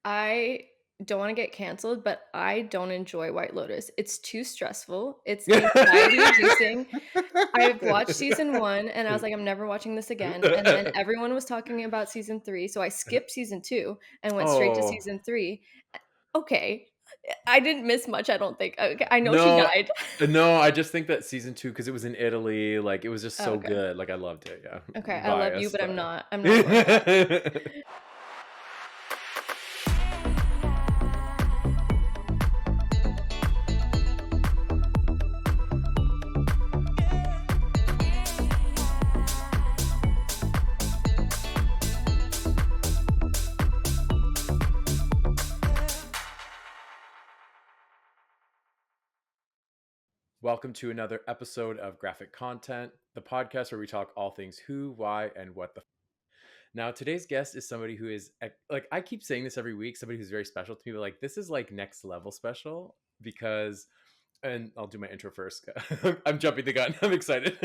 I don't want to get canceled, but I don't enjoy White Lotus. It's too stressful. It's anxiety inducing. I've watched season 1 and I was like, "I'm never watching this again." And then everyone was talking about season 3, so I skipped season 2 and went straight to Oh, season 3. Okay. I didn't miss much, I don't think. Okay, I know she no, died. no, I just think that season 2, because it was in Italy, like, it was just Oh, so okay. good, like, I loved it, yeah. Okay, I love you, Biased, but I'm but not going back. Welcome to another episode of Graphic Content, the podcast where we talk all things who, why, and what the Now, today's guest is somebody who is like, I keep saying this every week, somebody who's very special to me, but like this is like next level special because, and I'll do my intro first. I'm jumping the gun. I'm excited.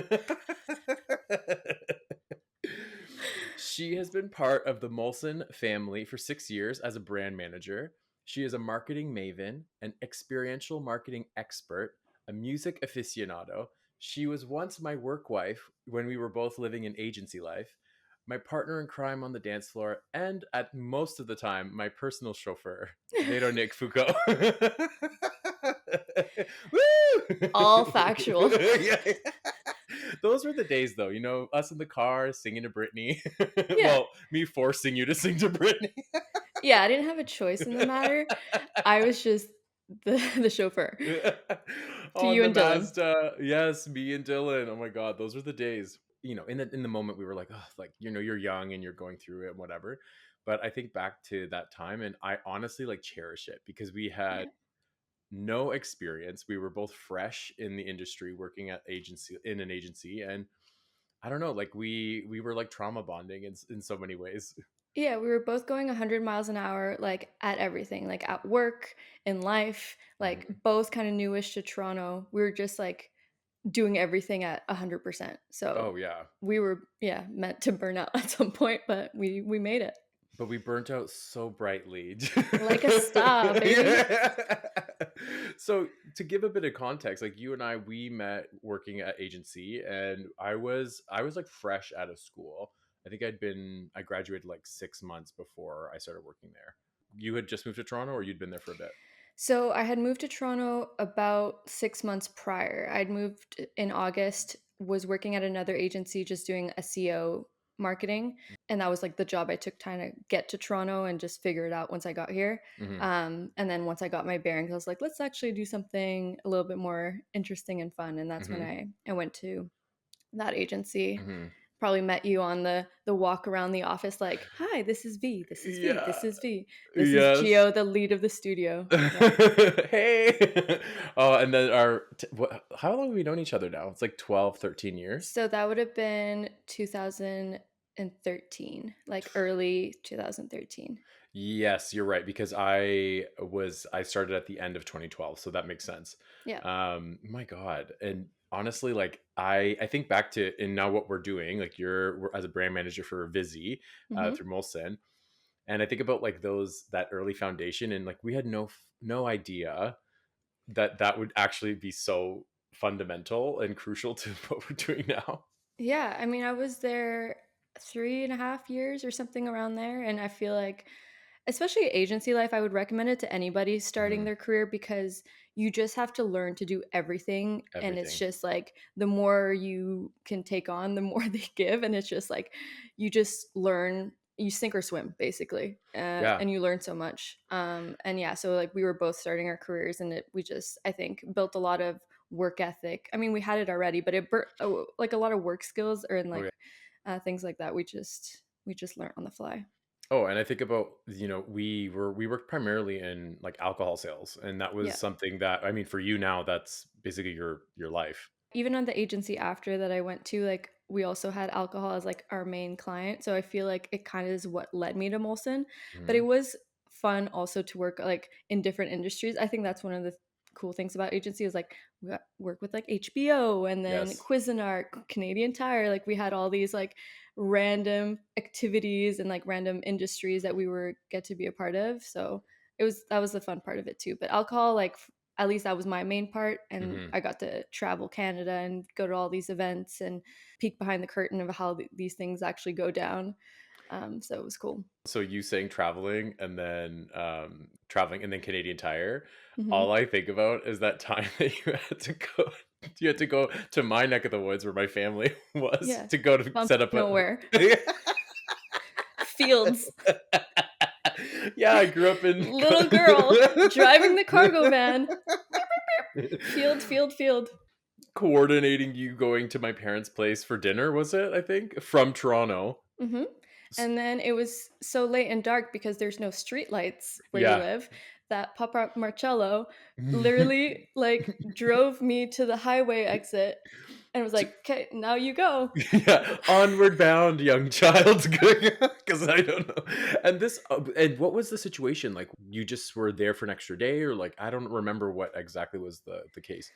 She has been part of the Molson family for 6 years as a brand manager. She is a marketing maven, an experiential marketing expert, a music aficionado. She was once my work wife when we were both living in agency life, my partner in crime on the dance floor, and at most of the time, my personal chauffeur, Véronique Foucaud. Woo! All factual. Yeah. Those were the days, though. You know, us in the car singing to Britney. Yeah. Well, me forcing you to sing to Britney. Yeah, I didn't have a choice in the matter. I was just the chauffeur to On you the and Dylan. Mazda. Yes, me and Dylan. Oh my God, those were the days. You know, in the moment we were like, oh, like, you know, you're young and you're going through it and whatever. But I think back to that time and I honestly like cherish it because we had Yeah. no experience. We were both fresh in the industry, working at agency in an agency, and I don't know, like we were like trauma bonding in so many ways. Yeah, we were both going 100 miles an hour, like, at everything, like, at work, in life, like, Mhm. both kinda newish to Toronto. We were just, like, doing everything at 100%. So, Oh yeah, we were, yeah, meant to burn out at some point, but we made it. but we burnt out so brightly. Like a star, baby. Yeah. So to give a bit of context, like you and I, we met working at agency, and I was like fresh out of school. I think I graduated like 6 months before I started working there. You had just moved to Toronto, or you'd been there for a bit? So, I had moved to Toronto about 6 months prior. I'd moved in August, was working at another agency just doing SEO marketing, and that was, like, the job I took time to get to Toronto and just figure it out once I got here. Hmm. And then once I got my bearings, I was like, "Let's actually do something a little bit more interesting and fun," and that's when Hmm. I went to that agency. Hmm. Probably met you on the walk around the office like, "Hi, this is V. This is V. Yeah. This is V. This is Yes. Gio, the lead of the studio." Yeah. Hey. Oh, and then how long have we known each other now? It's like 12, 13 years. So that would have been 2013, like early 2013. Yes, you're right, because I started at the end of 2012, so that makes sense. Yeah. My God. And honestly, like I think back to and now what we're doing, like we're as a brand manager for Vizzy Mhm. through Molson. And I think about like that early foundation, and like we had no idea that that would actually be so fundamental and crucial to what we're doing now. Yeah, I mean, I was there 3.5 years or something around there, and I feel like especially agency life, I would recommend it to anybody starting Mhm. their career because you just have to learn to do everything, and it's Everything. just like the more you can take on, the more they give, and it's just like you just learn, you sink or swim basically, Yeah. and you learn so much. And yeah, so like we were both starting our careers, and we just I think built a lot of work ethic. I mean, we had it already, but like a lot of work skills or in Oh yeah. like things like that. We just learned on the fly. Oh, and I think about, you know, we worked primarily in like alcohol sales, and that was Yeah. something that, I mean, for you now, that's basically your life. Even on the agency after that I went to, like, we also had alcohol as, like, our main client, so I feel like it kinda is what led me to Molson, but it Mhm. was fun also to work, like, in different industries. I think that's one of the cool things about agency is like work with like HBO and then Yes. Cuisinart, Canadian Tire. Like we had all these like random activities and like random industries that we were get to be a part of. So that was the fun part of it too. But alcohol, like at least that was my main part, and Hmm. I got to travel Canada and go to all these events and peek behind the curtain of how these things actually go down. So it was cool. So you saying traveling and then Canadian Tire, Hmm. all I think about is that time that you had to go to my neck of the woods where my family was Yeah, to go to bump set up a nowhere fields. Yeah, I grew up in Little girl driving the cargo van. Field, field, field. coordinating you going to my parents' place for dinner, was it? I think from Toronto. Hmm. S- And then it was so late and dark because there's no street lights where you Yeah. live that Papa Marcello literally like drove me to the highway exit and was To- like, "Okay, now you go." yeah, onward bound, young child. Because I don't know. And what was the situation? Like, you just were there for an extra day, or like, I don't remember what exactly was the case.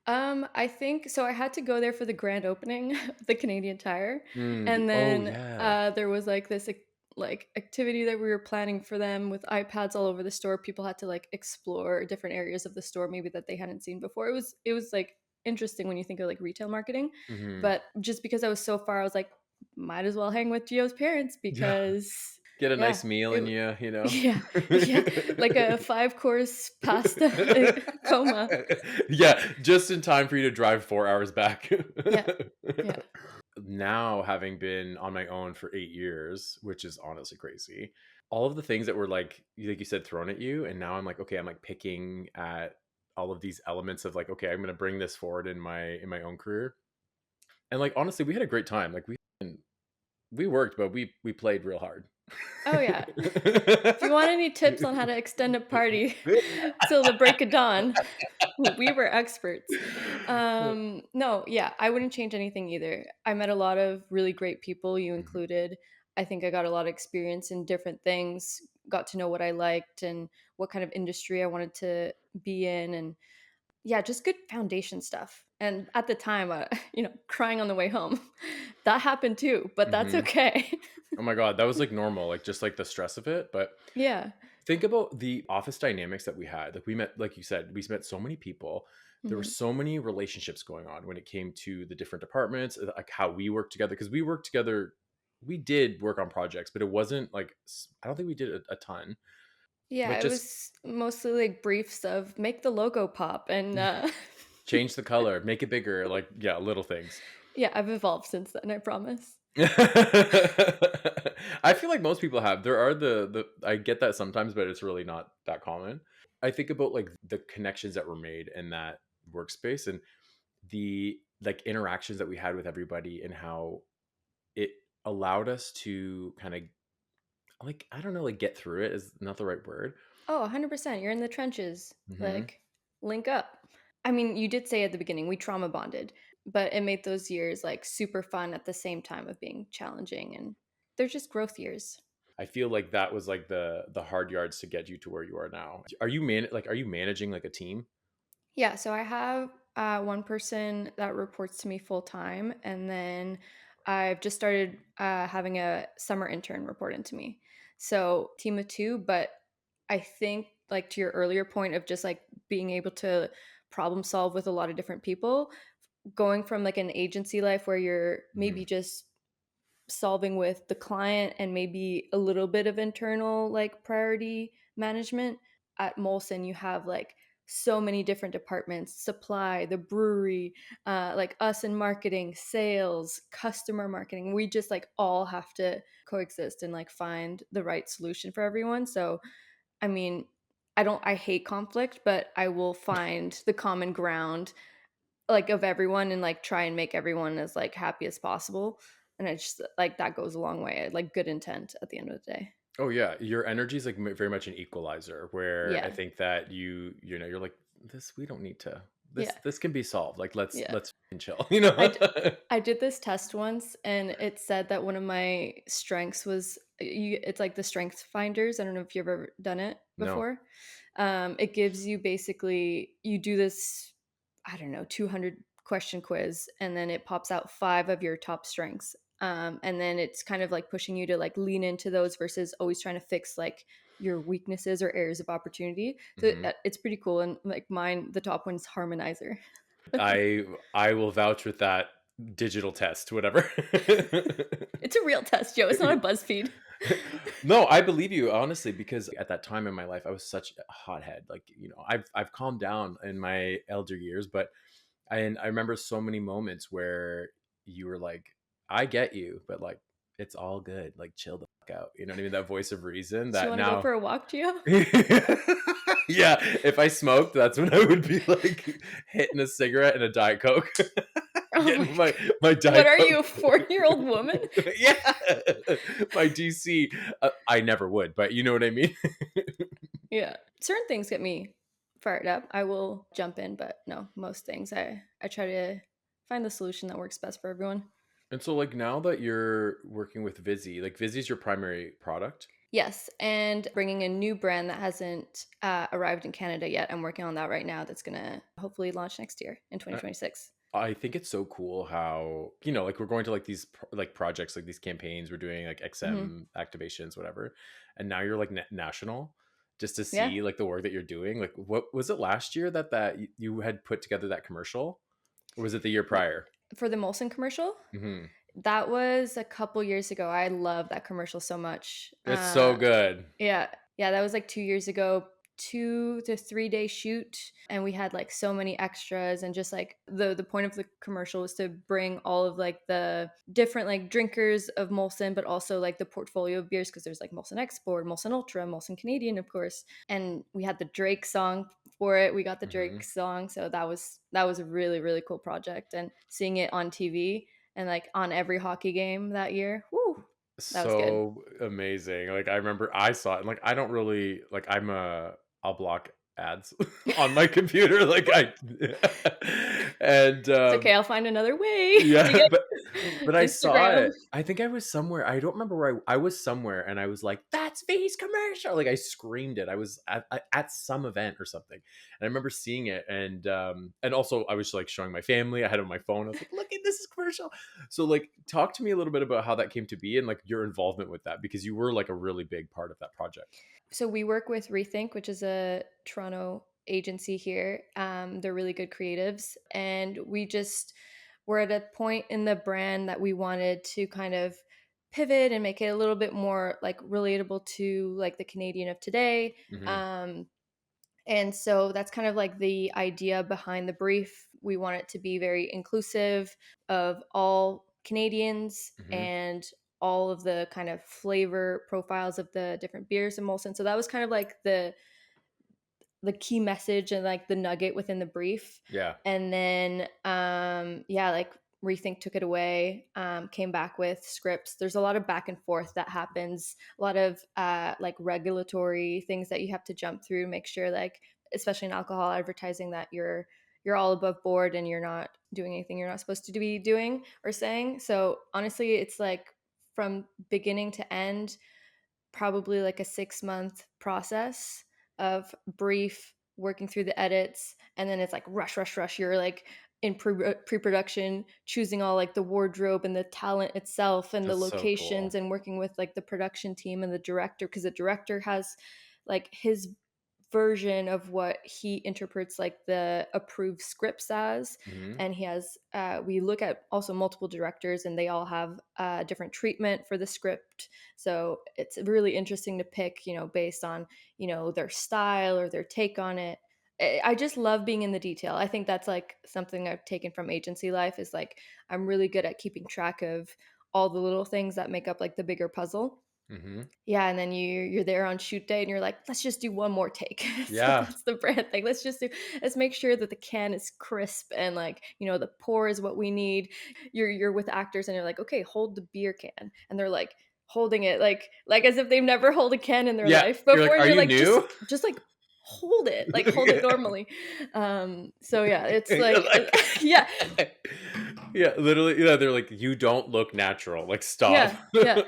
I think so. I had to go there for the grand opening of the Canadian Tire, and Oh then yeah. there was like this like activity that we were planning for them with iPads all over the store. People had to like explore different areas of the store maybe that they hadn't seen before. It was like interesting when you think of like retail marketing, Hmm. but just because I was so far, I was like, might as well hang with Gio's parents Yeah. because Get a yeah, nice meal in it you, you know. yeah, yeah, like a 5 course pasta coma. Yeah, just in time for you to drive 4 hours back. Yeah, yeah. Now, having been on my own for 8 years, which is honestly crazy, all of the things that were like you said, thrown at you, and now I'm like, okay, I'm like picking at all of these elements of like, okay, I'm gonna bring this forward in my own career. And like honestly, we had a great time. Like we worked, but we played real hard. Oh, yeah. If you want any tips on how to extend a party till the break of dawn, we were experts. No, yeah, I wouldn't change anything either. I met a lot of really great people, you Mhm. included. I think I got a lot of experience in different things, got to know what I liked and what kind of industry I wanted to be in, and yeah, just good foundation stuff. And at the time, crying on the way home, that happened too, but that's Mhm. okay. Oh my god, that was like normal, like just like the stress of it. But Yeah. think about the office dynamics that we had. Like we met, like you said, we met so many people. There were Hmm. so many relationships going on when it came to the different departments, like how we worked together. Because we worked together, we did work on projects, but it wasn't like I don't think we did a ton. Yeah, But it just was mostly like briefs of make the logo pop and change the color, make it bigger, like yeah, little things. yeah, I've evolved since then, I promise. I feel like most people have. There are the I get that sometimes, but it's really not that common. I think about like the connections that were made in that workspace and the like interactions that we had with everybody and how it allowed us to kind of like I don't know, like get through it is not the right word. Oh, 100%. You're in the trenches. Hmm. Like, link up. I mean, you did say at the beginning we trauma bonded, but it made those years like super fun at the same time of being challenging, and they're just growth years. I feel like that was like the hard yards to get you to where you are now. Are you managing like a team? Yeah, so I have one person that reports to me full time, and then I've just started having a summer intern report into me. So team of two, but I think like to your earlier point of just like being able to problem solve with a lot of different people, going from like an agency life where you're Hmm. maybe just solving with the client and maybe a little bit of internal like priority management. At Molson you have like so many different departments, supply, the brewery, like us in marketing, sales, customer marketing. We just like all have to coexist and like find the right solution for everyone. So I mean, I hate conflict, but I will find the common ground like of everyone and like try and make everyone as like happy as possible. And I just like that goes a long way. Like good intent at the end of the day. Oh yeah, your energy is like very much an equalizer. Where I Yeah. think that you know you're like this. We don't need to. Yeah. this can be solved. Like Yeah. let's fucking chill, you know? I d I did this test once, and it said that one of my strengths was it's like the strength finders. I don't know if you've ever done it No. before. It gives you basically you do this, I don't know, 200 question quiz, and then it pops out 5 of your top strengths. And then it's kind of like pushing you to like lean into those versus always trying to fix like your weaknesses or areas of opportunity. So Mhm. it's pretty cool. And like mine, the top one's harmonizer. I will vouch with that digital test, whatever. It's a real test, Joe. It's not a BuzzFeed. No, I believe you honestly because at that time in my life I was such a hothead. Like, I've calmed down in my elder years, but I remember so many moments where you were like, "I get you, but like it's all good. Like chill the fuck out." You know what I mean? That voice of reason Do you that wanna go now for a walk, Gio? yeah, if I smoked, that's when I would be like hitting a cigarette and a Diet Coke. Oh my Getting my god. What Diet are Coke. you, a 40-year-old woman? Yeah. My DC. I never would, but you know what I mean? Yeah. Certain things get me fired up. I will jump in, but no, most things I try to find the solution that works best for everyone. And so like now that you're working with Vizzy, like Vizzy's your primary product. Yes, and bringing a new brand that hasn't, arrived in Canada yet. I'm working on that right now that's gonna hopefully launch next year in Uh, 2026. I think it's so cool how, like we're going to like these like projects, like these campaigns, we're doing like Mhm. XM activations, whatever. And now you're like national just to Yeah. see like the work that you're doing. Like what was it last year that you had put together that commercial? Or was it the year prior? For the Molson commercial? Hmm. That was a couple years ago. I love that commercial so much. It's so good. Yeah. Yeah, that was like 2 years ago, 2 to 3-day shoot, and we had, like, so many extras and just, like, the point of the commercial was to bring all of, like, the different, like, drinkers of Molson, but also, like, the portfolio of beers because there's, like, Molson Export, Molson Ultra, Molson Canadian, of course, and we had the Drake song for it. We got the Hmm. Drake song, so that was a really, really cool project, and seeing it on TV and, like, on every hockey game that year, whoo, that was good. So amazing. Like I remember I saw it and like I don't really like I'll block ads on my computer like I and It's okay, I'll find another way to yeah, get but I saw Instagram. it. I think I was somewhere. I don't remember where I was somewhere and I was like, "That's V's commercial." Like I screamed it. I was at some event or something. And I remember seeing it and also I was like showing my family. I had it on my phone. I was like, "Look at this commercial." So like talk to me a little bit about how that came to be and like your involvement with that because you were like a really big part of that project. So we work with Rethink, which is a Toronto agency here. They're really good creatives, and we're at a point in the brand that we wanted to kind of pivot and make it a little bit more like relatable to like the Canadian of today. Mhm. Um, And so that's kind of like the idea behind the brief. We want it to be very inclusive of all Canadians Mhm. and all of the kind of flavor profiles of the different beers in Molson. So that was kind of like the key message and like the nugget within the brief. Yeah. And then yeah, like Rethink took it away, came back with scripts. There's a lot of back and forth that happens, a lot of like regulatory things that you have to jump through, make sure like especially in alcohol advertising that you're all above board and you're not doing anything you're not supposed to be doing or saying. So honestly, it's like from beginning to end probably like a 6-month process of brief, working through the edits, and then it's like rush, rush, rush. You're like in pre-production, choosing all like the wardrobe and the talent itself and the That's so locations cool. and working with like the production team and the director because the director has like his version of what he interprets like the approved scripts as, Mhm. and he has we look at also multiple directors and they all have different treatment for the script, so it's really interesting to pick, based on their style or their take on it. I just love being in the detail. I think that's like something I've taken from agency life is like I'm really good at keeping track of all the little things that make up like the bigger puzzle. Mhm. Yeah, and then you're there on shoot day and you're like, "Let's just do one more take." So Yeah. that's the brand thing. Let's make sure that the can is crisp and like, the pour is what we need. You're with actors and you're like, "Okay, hold the beer can." And they're like holding it like as if they've never held a can in their Yeah. life You're like, before and "Are you're you like, new?" Just like hold it, like hold it normally. So yeah, it's like yeah, Yeah, literally, yeah, they're like, "You don't look natural, like, stop." yeah, yeah.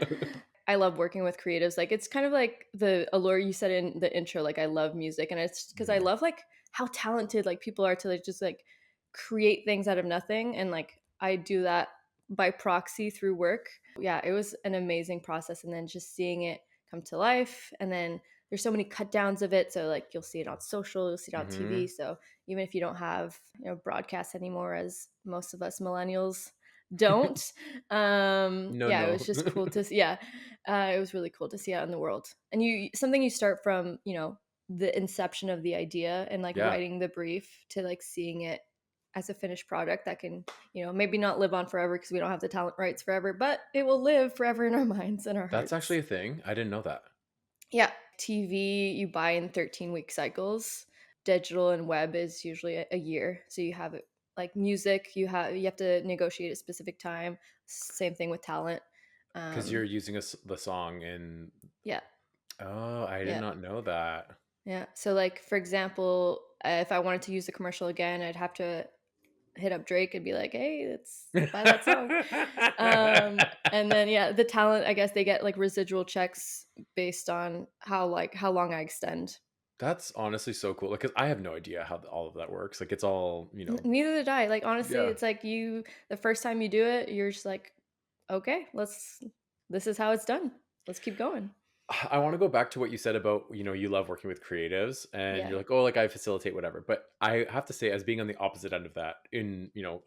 I love working with creatives. Like it's kind of like the allure you said in the intro. Like I love music, and it's because I Mhm, love like how talented like people are to like just like create things out of nothing, and like I do that by proxy through work. Yeah, it was an amazing process, and then just seeing it come to life, and then there's so many cut downs of it. So like you'll see it on social, you'll see it on TV. mhm. So even if you don't have broadcasts anymore, as most of us millennials don't, No, yeah, it no. was just cool to see. Yeah, it was really cool to see out in the world. And something you start from, the inception of the idea and like Yeah, writing the brief to like seeing it as a finished product that can, maybe not live on forever because we don't have the talent rights forever, but it will live forever in our minds and our that's actually hearts. a thing, I didn't know that. Yeah. TV, you buy in 13-week cycles. Digital and web is usually a year. So you have it like music, you have to negotiate a specific time. Same thing with talent. 'Cause you're Um, using the song in. yeah. Oh, I did Yeah. not know that. Yeah. So, like, for example, if I wanted to use the commercial again, I'd have to hit up Drake and be like, "Hey, let's buy that song." And then yeah, the talent, I guess they get like residual checks based on how long I extend. That's honestly so cool, like, 'cause I have no idea how all of that works, like, it's all, Neither did I. Like honestly, yeah. it's like the first time you do it, you're just like, "Okay, this is how it's done. Let's keep going." I wanna go back to what you said about, you love working with creatives and Yeah. you're like, "Oh, like, I facilitate whatever," but I have to say as being on the opposite end of that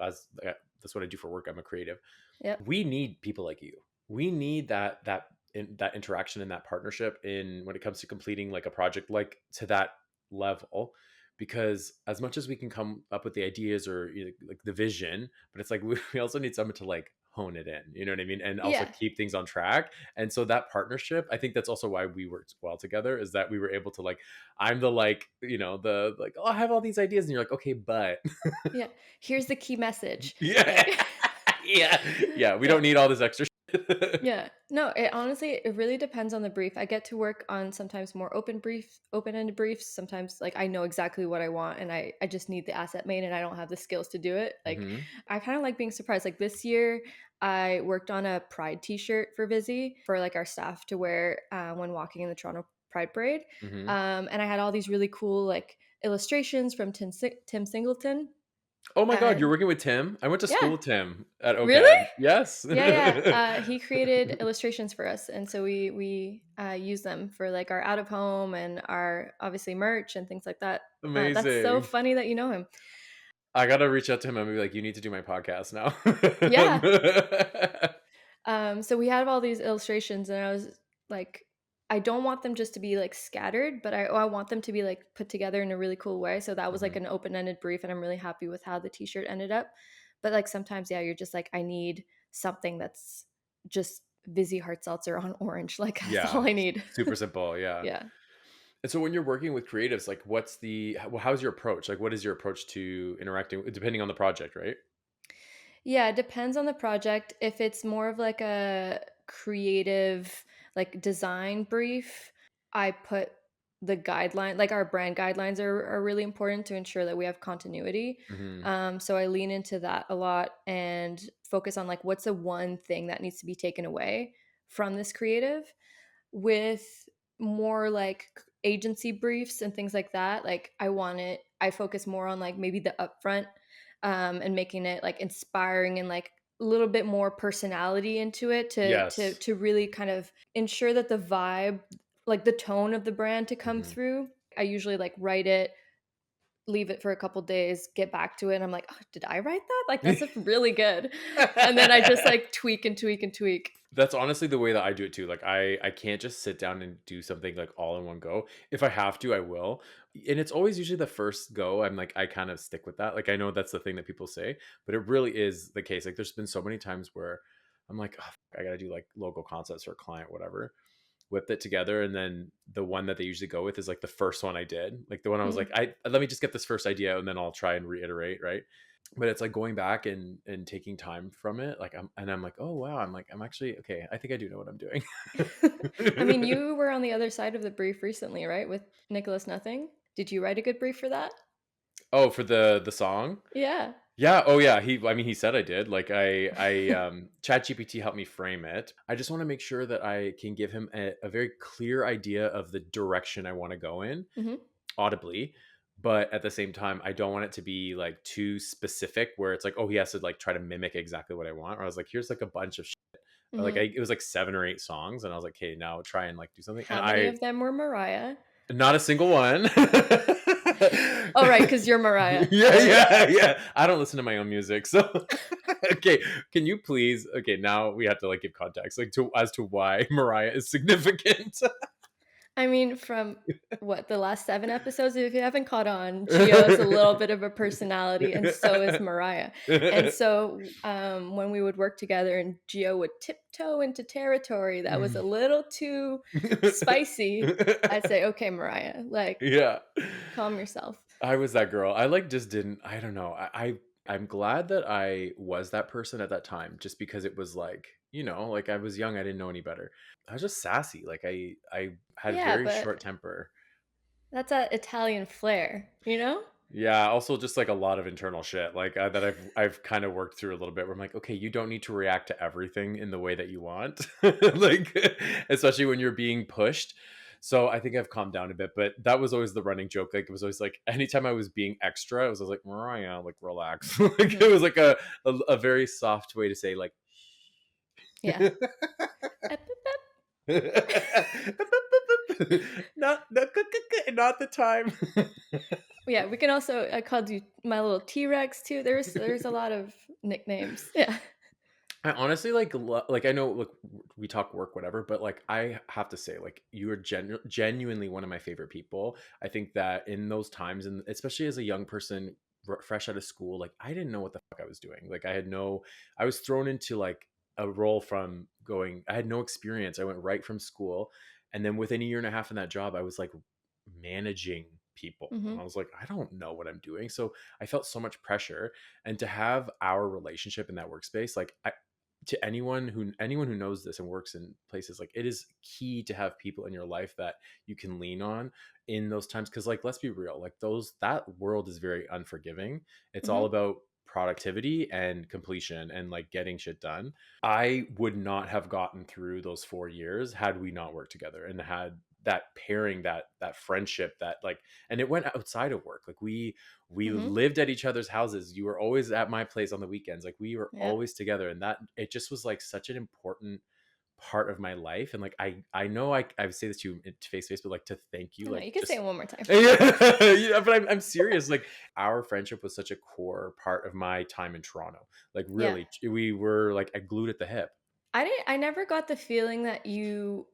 as that's what I do for work, I'm a creative. Yep. We need people like you. We need that interaction and that partnership in when it comes to completing like a project like to that level because as much as we can come up with the ideas or like the vision, but it's like we also need someone to like hone it in, you know what I mean, and also Yeah. keep things on track. And so that partnership, I think that's also why we worked well together, is that we were able to like, I'm the like, the like, oh, I have all these ideas, and you're like, okay, but Yeah. Here's the key message. yeah. Like Yeah, yeah, we yeah. don't need all this extra shit. Yeah. No, it really depends on the brief. I get to work on sometimes more open-ended briefs. Sometimes like I know exactly what I want and I just need the asset made and I don't have the skills to do it. Like Hmm. I kind of like being surprised. Like this year I worked on a pride t-shirt for Vizzy for like our staff to wear when walking in the Toronto Pride Parade. Hmm. And I had all these really cool like illustrations from Tim Singleton. Oh my god, you're And working with Tim? I went to school yeah. with Tim at Really? OCAD. Yes. Yeah, yeah. He created illustrations for us, and so we use them for like our out of home and our obviously merch and things like that. That's so Amazing. funny that you know him. I gotta reach out to him and be like, "You need to do my podcast now." Yeah. So we have all these illustrations, and I was like, I don't want them just to be like scattered, but I want them to be like put together in a really cool way. So that was like Mhm. an open ended brief, and I'm really happy with how the T-shirt ended up. But like sometimes, yeah, you're just like, I need something that's just Vizzy hard seltzer on orange. Like that's all Yeah. I need. Super simple, yeah. Yeah. And so when you're working with creatives, like, how's your approach? Like, what is your approach to interacting depending on the project, right? Yeah, it depends on the project. If it's more of like a creative, like design brief, I put the guideline, like our brand guidelines are really important to ensure that we have continuity. Mhm. So I lean into that a lot and focus on like what's the one thing that needs to be taken away from this creative. With more like agency briefs and things like that, like I focus more on like maybe the upfront, and making it like inspiring and like a little bit more personality into it to Yes. really kind of ensure that the vibe, like the tone of the brand to come Mhm. through. I usually like write it, leave it for a couple days, get back to it, and I'm like, oh, did I write that? Like that's really good. And then I just like tweak and tweak and tweak. That's honestly the way that I do it too. Like I can't just sit down and do something like all in one go. If I have to, I will. And it's always usually the first go. I'm like I kind of stick with that. Like I know that's the thing that people say, but it really is the case. Like there's been so many times where I'm like, oh, I got to do like logo concepts for a client, whatever. Whipped it together, and then the one that they usually go with is like the first one I did. Like the one I was like, Mhm. I let me just get this first idea and then I'll try and reiterate, right? But it's like going back and taking time from it, like I'm like, oh wow, I'm like, I'm actually okay, I think I do know what I'm doing. I mean, you were on the other side of the brief recently, right? With Nicholas Nothing. Did you write a good brief for that? Oh, for the song? Yeah. Yeah, oh yeah, I mean, he said I did. Like ChatGPT helped me frame it. I just wanna make sure that I can give him a very clear idea of the direction I wanna go in, Mhm. audibly, but at the same time, I don't want it to be, like, too specific where it's like, oh, he has to, like, try to mimic exactly what I want, or I was like, "Here's, like, a bunch of like, Mhm. it was, like, 7 or 8 songs, and I was like, "Hey, now try and, like, do something," and How many I of them were Mariah? not a single one. Oh, right, 'cause you're Mariah. Yeah, yeah, yeah. I don't listen to my own music, so okay. Can you please? Okay, now we have to like give context, like to as to why Mariah is significant. I mean, from what, the last 7 episodes? If you haven't caught on, Gio is a little bit of a personality, and so is Mariah. And so, when we would work together and Gio would tiptoe into territory that was a little too spicy, I'd say, "Okay, Mariah, like, Yeah. calm yourself." I was that girl. I like just didn't. I don't know. I'm glad that I was that person at that time, just because it was like, like I was young. I didn't know any better. I was just sassy. Like I had Yeah, very but short temper. that's that Italian flair, you know? Yeah, also just like a lot of internal shit like that I've kind of worked through a little bit. Where I'm like, okay, you don't need to react to everything in the way that you want, like especially when you're being pushed. So I think I've calmed down a bit, but that was always the running joke. Like it was always like anytime I was being extra, I was always like, Mariah, like relax. Like it Mhm. was like a very soft way to say like, Yeah. Ep ep ep. not the time. Yeah, we can also I called you my little T-Rex too. There's a lot of nicknames. Yeah. I honestly like I know look we talk work whatever, but like I have to say like you are genuinely one of my favorite people. I think that in those times and especially as a young person fresh out of school, like I didn't know what the fuck I was doing. Like I was thrown into like a role from going I had no experience. I went right from school and then within a year and a half in that job I was like managing people. And Mhm. I was like I don't know what I'm doing. So I felt so much pressure and to have our relationship in that workspace like to anyone who knows this and works in places like it is key to have people in your life that you can lean on in those times because like let's be real like those that world is very unforgiving. It's all Mhm. about productivity and completion and like getting shit done. I would not have gotten through those 4 years had we not worked together and had that pairing that friendship that like and it went outside of work like we Mhm. lived at each other's houses. You were always at my place on the weekends. Like we were Yeah. always together and that it just was like such an important part of my life. And like I know I would say this to you face to face, but like to thank you, I know, like you can say just it one more time. yeah, but I'm serious. Like our friendship was such a core part of my time in Toronto. Like Yeah. really, we were like glued at the hip. I never got the feeling that you,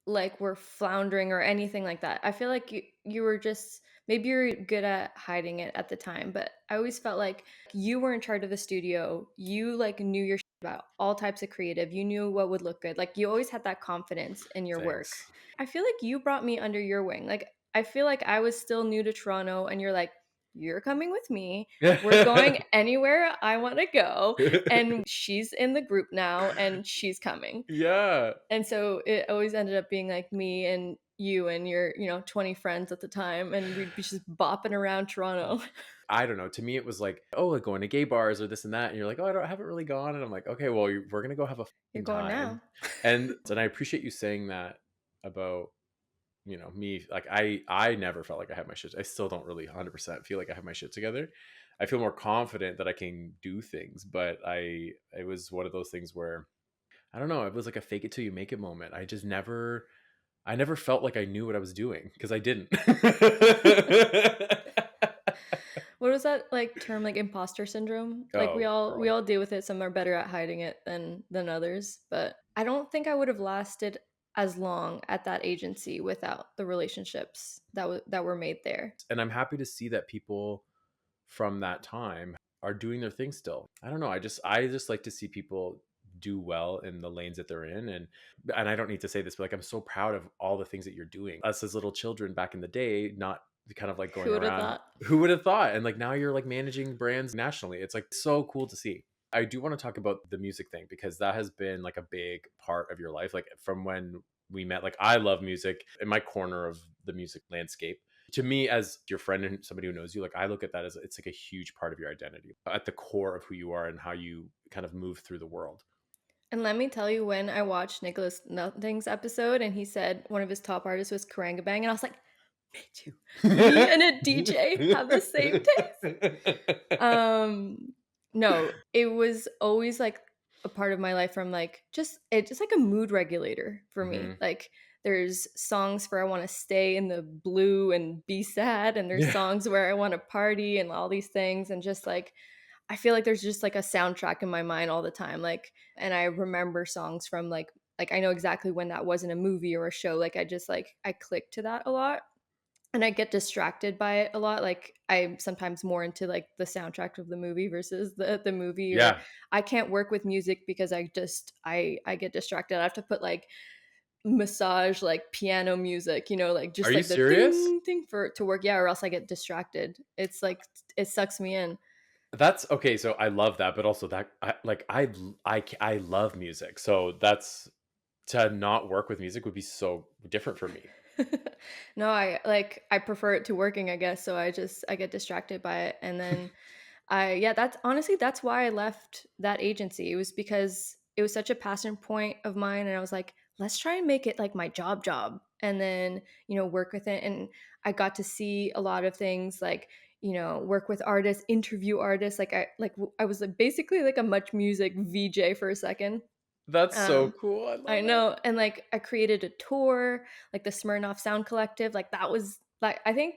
like, were floundering or anything like that. I feel like you were just maybe you're good at hiding it at the time, but I always felt like you were in charge of the studio. You, like, knew your shit about all types of creative. You knew what would look good. Like, you always had that confidence in your work. Thanks. I feel like you brought me under your wing. Like, I feel like I was still new to Toronto and you're like, "You're coming with me. We're going anywhere I wanna go." And she's in the group now and she's coming. Yeah. And so it always ended up being like me and you and your, 20 friends at the time, and we'd be just bopping around Toronto. I don't know. To me, it was like, oh, like going to gay bars or this and that. And you're like, oh, I haven't really gone. And I'm like, okay, well, we're gonna go have a You're fucking going time. now. And I appreciate you saying that about me. Like I never felt like I had my shit. I still don't really 100% feel like I have my shit together. I feel more confident that I can do things, but it was one of those things where I don't know. It was like a fake it till you make it moment. I never felt like I knew what I was doing because I didn't. What was that like term, like imposter syndrome? Like we Oh, all we girl. all deal with it. Some are better at hiding it than others, but I don't think I would have lasted as long at that agency without the relationships that were made there. And I'm happy to see that people from that time are doing their thing still. I don't know. I just like to see people do well in the lanes that they're in and I don't need to say this but like I'm so proud of all the things that you're doing. Us as little children back in the day not kind of like Who going would have around thought? who would have thought and like now you're like managing brands nationally. It's like so cool to see. I do want to talk about the music thing because that has been like a big part of your life like from when we met. Like I love music in my corner of the music landscape. to me, as your friend and somebody who knows you, like I look at that as it's like a huge part of your identity at the core of who you are and how you kind of move through the world. And let me tell you, when I watched Nicholas Nothing's episode and he said one of his top artists was Karangabang, and I was like, me too. Me and a DJ have the same taste. No, it was always like a part of my life from like just like a mood regulator for me. Mhm. Like there's songs where I want to stay in the blue and be sad, and there's Yeah. songs where I want to party and all these things, and just like I feel like there's just like a soundtrack in my mind all the time. Like, and I remember songs from like I know exactly when that was in a movie or a show. Like I just like I click to that a lot, and I get distracted by it a lot. Like I'm sometimes more into like the soundtrack of the movie versus the movie, or Yeah. I can't work with music because I get distracted. I have to put like massage like piano music, like Are just you like the serious? ding thing for to work. Yeah, or else I get distracted. It's like it sucks me in. That's okay. So I love that, but also that I love music. So that's to not work with music would be so different for me. No, I prefer it to working, I guess. So I get distracted by it, and then yeah, that's honestly that's why I left that agency. It was because it was such a passion point of mine, and I was like, let's try and make it like my job, and then work with it. And I got to see a lot of things, like work with artists, interview artists. I was like, basically like a Much Music VJ for a second. That's so Um, cool. I I love it. know, and like I created a tour, like the Smirnoff Sound Collective. Like that was like I think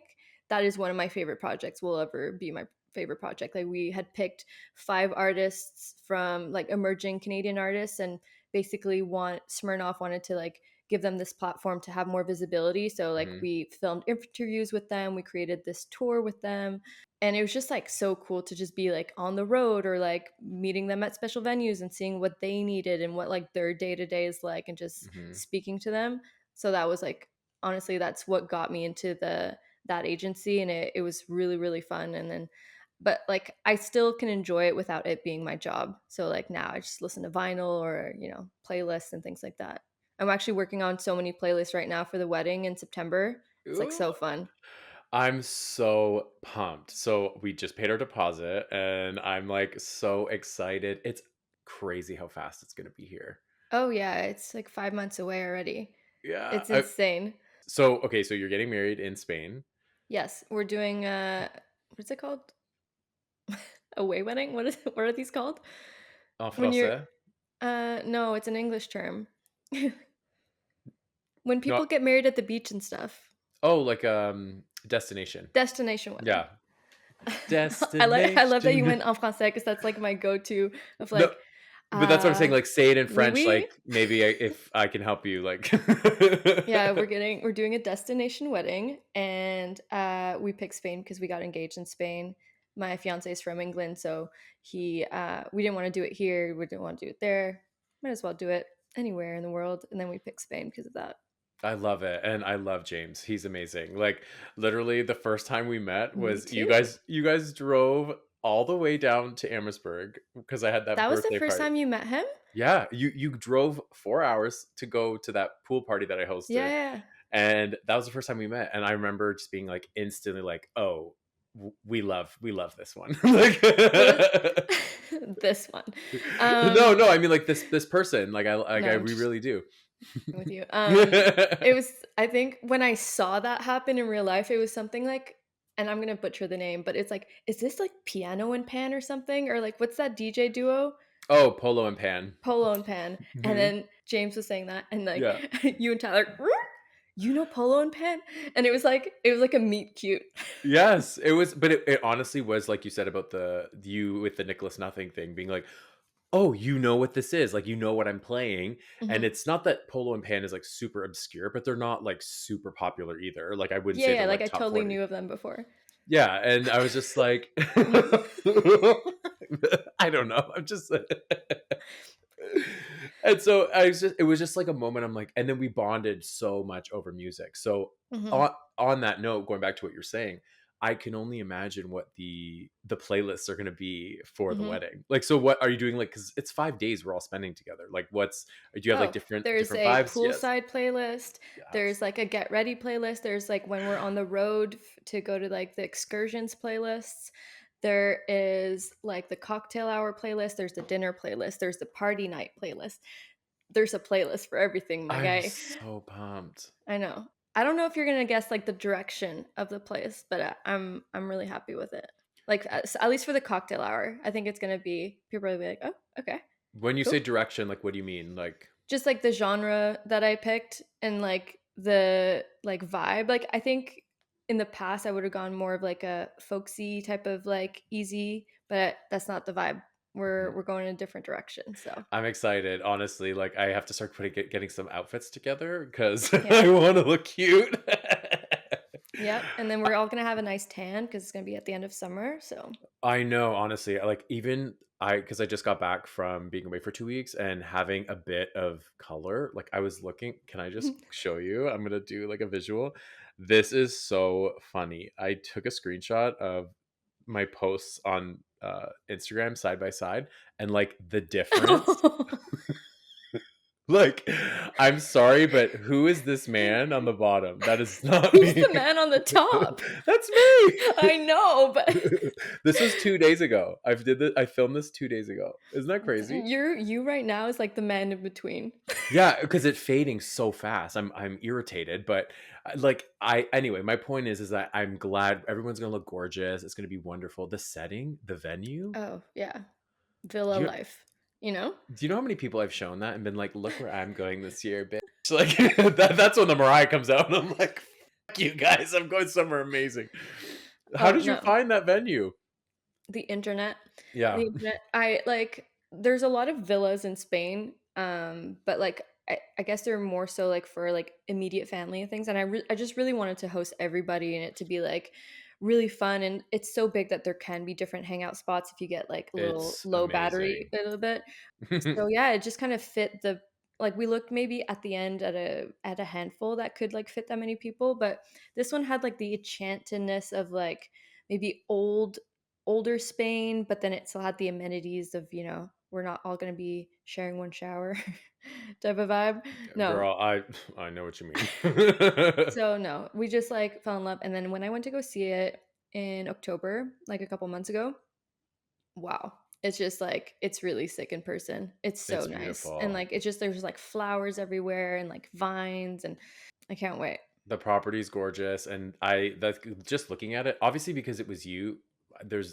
that is one of my favorite projects. Will ever be my favorite project. Like we had picked 5 artists from like emerging Canadian artists, and basically want Smirnoff wanted to like give them this platform to have more visibility. So like Mhm. we filmed interviews with them, we created this tour with them, and it was just like so cool to just be like on the road or like meeting them at special venues and seeing what they needed and what like their day to day is like, and just Mhm. speaking to them. So that was like honestly that's what got me into the that agency, and it was really really fun. And then but like I still can enjoy it without it being my job. So like now I just listen to vinyl or playlists and things like that. I'm actually working on so many playlists right now for the wedding in September. It's like Ooh. so fun. I'm so pumped. So we just paid our deposit and I'm like so excited. It's crazy how fast it's going to be here. Oh yeah, it's like 5 months away already. Yeah. It's insane. So okay, so you're getting married in Spain. Yes, we're doing what's it called? A way wedding? What are these called? En When you're français? no, it's an English term. When No. people get married at the beach and stuff. Oh, like destination. Destination wedding. Yeah. I love that you Destination. went en français because that's like my go-to of No, like but that's what I'm saying, like say it in oui French, oui. like maybe if I can help you like Yeah, we're doing a destination wedding, and we picked Spain because we got engaged in Spain. My fiance is from England, so he we didn't want to do it here, we didn't want to do it there. Might as well do it anywhere in the world, and then we picked Spain because of that. I love it, and I love James. He's amazing. Like literally, the first time we met Me was too. you guys drove all the way down to Amherstburg because I had that That was the birthday first party. time you met him? Yeah, you drove 4 hours to go to that pool party that I Yeah, hosted, yeah, and that was the first time we met. And I remember just being like instantly like, oh, we love this one. Like, yeah. What is this one? no, Um, no, I mean like this person. no, I'm We just really do. with you. It was I think when I saw that happen in real life, it was something like, and I'm gonna butcher the name, but it's like, is this like Piano and Pan or something? Or like what's that DJ duo? Oh, Polo and Pan. Polo and Pan. And Mhm. then James was saying that, and like Yeah. you and Tyler, you know Polo and Pan? And it was like a meet cute. Yes, it was, but it honestly was like you said about the you with the Nicholas Nothing thing being like, oh, you know what this is, like you know what I'm playing, and Mhm. it's not that Polo and Pan is like super obscure, but they're not like super popular either. Like I wouldn't Yeah, say yeah, they're like like I top totally 40. knew of them before. Yeah, and I was just like, I don't know, I'm just, and so it was just like a moment. I'm like, and then we bonded so much over music. So Mhm. on that note, going back to what you're saying. I can only imagine what the playlists are going to be for the Mhm. wedding. Like, so what are you doing? Like, because it's 5 days we're all spending together. Like, do you have like Oh, different there's different a vibes? Yes, poolside playlist, yes. there's, like, a get ready playlist, there's, like, when we're on the road to go to, like, the excursions playlists, there is, like, the cocktail hour playlist, there's the dinner playlist, there's the party night playlist. There's a playlist for everything, my I'm guy. so pumped. I know. I don't know if you're gonna guess, like, the direction of the place, but, I'm really happy with it. Like, at least for the cocktail hour, I think it's gonna be people are gonna be like, "Oh, okay, When you say cool." direction, like, what do you mean? Like, Just, like, the genre that I picked and, like, the, like, vibe. Like, I think in the past, I would've gone more of, like, a folksy type of, like, easy, but that's not the vibe. mhm. We're going in a different direction, so, I'm excited, honestly. Like, I have to start getting some outfits together because yeah. I want to look cute. Yep, and then we're all gonna have a nice tan because it's gonna be at the end of summer, so I know, honestly. Like, even because I just got back from being away for 2 weeks and having a bit of color. Like, I was looking. Can I just show you? I'm gonna do like a visual. This is so funny. I took a screenshot of my posts on Instagram side by side, and like the difference. Like, I'm sorry, but who is this man on the bottom? That is not Who's me. the man on the top? That's me. I know, but This was 2 days ago. I filmed this 2 days ago. Isn't that crazy? you right now is like the man in between. Yeah, because it's fading so fast. I'm irritated, but, like, I anyway, my point is that I'm glad everyone's gonna look gorgeous. It's gonna be wonderful. The setting, the venue. Oh, yeah. Villa Do you life, you know? do you know how many people I've shown that and been like, "Look where I'm going this year, bitch." Like, that's when the Mariah comes out, and I'm like, "Fuck you guys, I'm going somewhere amazing." How Oh, did you no. find that venue? The internet. Yeah. The internet. I like there's a lot of villas in Spain, but like I guess they're more so like for like immediate family and things. And I just really wanted to host everybody and it to be like really fun. And it's so big that there can be different hangout spots if you get like a little It's low battery amazing. a little bit. So yeah, it just kind of fit the like we looked maybe at the end at a handful that could like fit that many people, but this one had like the enchantedness of like maybe older Spain, but then it still had the amenities of, we're not all going to be sharing one shower type of vibe. No. Girl, I know what you mean. So no, we just like fell in love. And then when I went to go see it in October, like a couple months ago, wow. It's just like it's really sick in person. It's so It's nice. And beautiful. like it's just there's like flowers everywhere and like vines and I can't wait. The property's gorgeous, and that's just looking at it, obviously because it was you,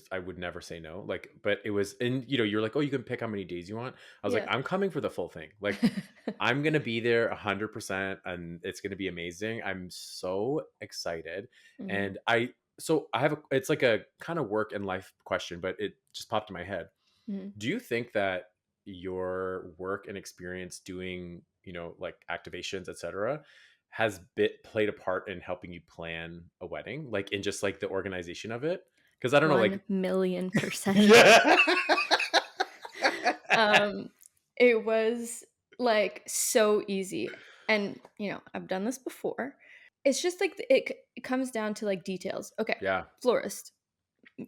I would never say no, like, but it was, and you're like, "Oh, you can pick how many days you want." I was like, Yeah. "I'm coming for the full thing." Like, I'm gonna be there 100%, and it's gonna be amazing. I'm so excited, Mhm, and I have it's like a kind of work and life question, but it just popped in my head. mhm. Do you think that your work and experience doing, like activations, etc., has played a part in helping you plan a wedding, like in just like the organization of it? Because I don't know, like, 1,000,000%. yeah. Um, it was, like, so easy, and, I've done this before. It's just, like, it comes down to, like, details. Okay, Yeah. florist,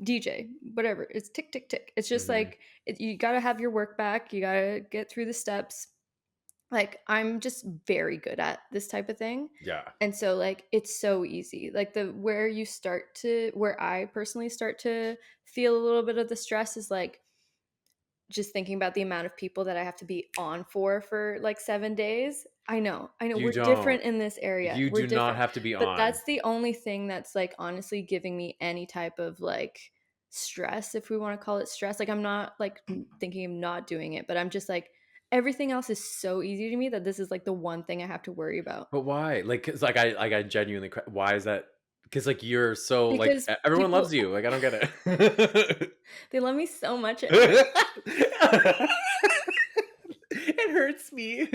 DJ, whatever, it's tick, tick, tick. It's just, Hmm. like, you gotta have your work back, you gotta get through the steps. Like, I'm just very good at this type of thing, Yeah. and so, like, it's so easy. Like, where I personally start to feel a little bit of the stress is, like, just thinking about the amount of people that I have to be on for, like, 7 days. I know, You we're don't. different in this area, You we're do not different, have to be but on. that's the only thing that's, like, honestly giving me any type of, like, stress, if we wanna call it stress. Like, I'm not, like, thinking of not doing it, but I'm just, like, everything else is so easy to me that this is, like, the one thing I have to worry about. But why? Like, cause I genuinely, why is that? Because like you're so like Because everyone people loves you. Like, I don't get it. they love me so much at work. It hurts me.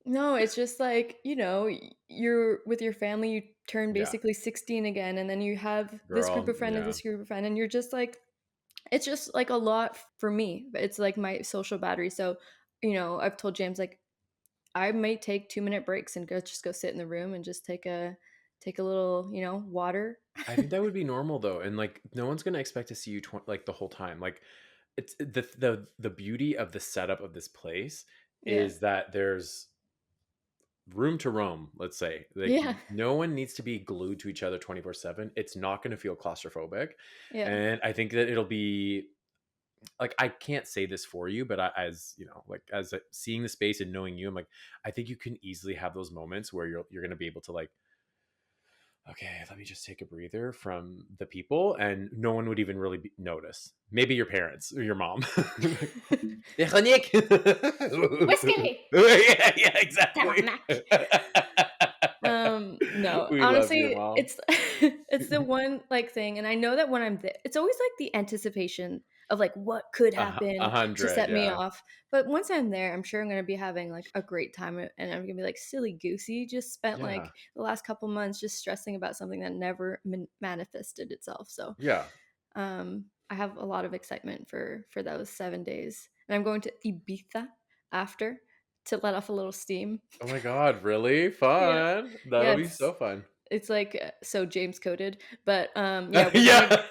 No, it's just like, you're with your family, you turn Yeah, basically 16 again, and then you have this group girl. of friend and Yeah. this group of friend, and you're just like, it's just like a lot for me. But it's like my social battery. So, I've told James like I might take 2-minute breaks and go sit in the room and just take a take a little, water. I think that would be normal though, and like no one's gonna expect to see you like the whole time. Like it's the beauty of the setup of this place Yeah. is that there's room to roam. Let's say like Yeah. no one needs to be glued to each other 24/7. It's not going to feel claustrophobic, Yeah. and I think that it'll be like I can't say this for you, but as you know, like as seeing the space and knowing you, I'm like I think you can easily have those moments where you're going to be able to like okay, let me just take a breather from the people, and no one would even really notice. Maybe your parents or your mom. Véronique! Whiskey! Yeah, yeah, exactly. Tabarnak. No, We love your honestly, mom. it's it's the one like thing, and I know that when I'm there, it's always like the anticipation of like what could A happen to hundred, set me yeah. off. But once I'm there, I'm sure I'm gonna be having like a great time, and I'm gonna be like silly goosey. Just spent Yeah. like the last couple months just stressing about something that never manifested itself. So, Yeah. I have a lot of excitement for those 7 days, and I'm going to Ibiza after to let off a little steam. Oh my god, really? Yeah, Fun. yeah, That'll be so fun. it's like, so James coded, but, yeah,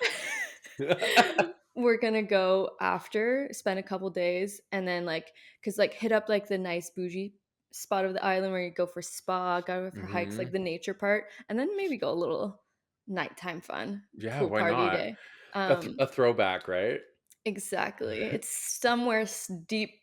Yeah. we're gonna go after, spend a couple days, and then, like, cause like, hit up, like, the nice bougie spot of the island where you go for spa, go for hikes, like, Mhm. the nature part, and then maybe go a little nighttime fun, Yeah, pool why party not? day. Um, A throwback, right? exactly. It's somewhere deep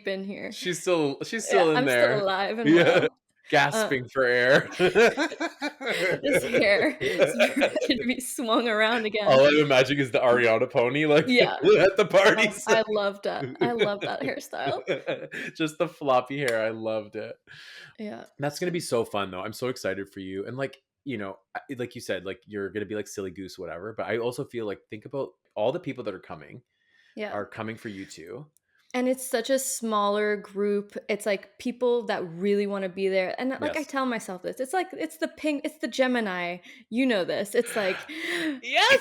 in here. She's Yeah, still in I'm still there. alive and Yeah. well. Uh Gasping for air. this hair is ready to be swung around again. All I'm imagining is the Ariana pony, like, Yeah. at the Oh, parties. I loved that. I love that hairstyle. Just the floppy hair, I loved it. Yeah. That's gonna be so fun, though. I'm so excited for you, and, like, like you said, like, you're gonna be, like, silly goose, whatever, but I also feel like think about all the people that Yeah. are coming for you too. And it's such a smaller group. It's like people that really wanna be there, and, like, I Yes. tell myself this, it's like it's the Gemini, you know this. It's like, Yes!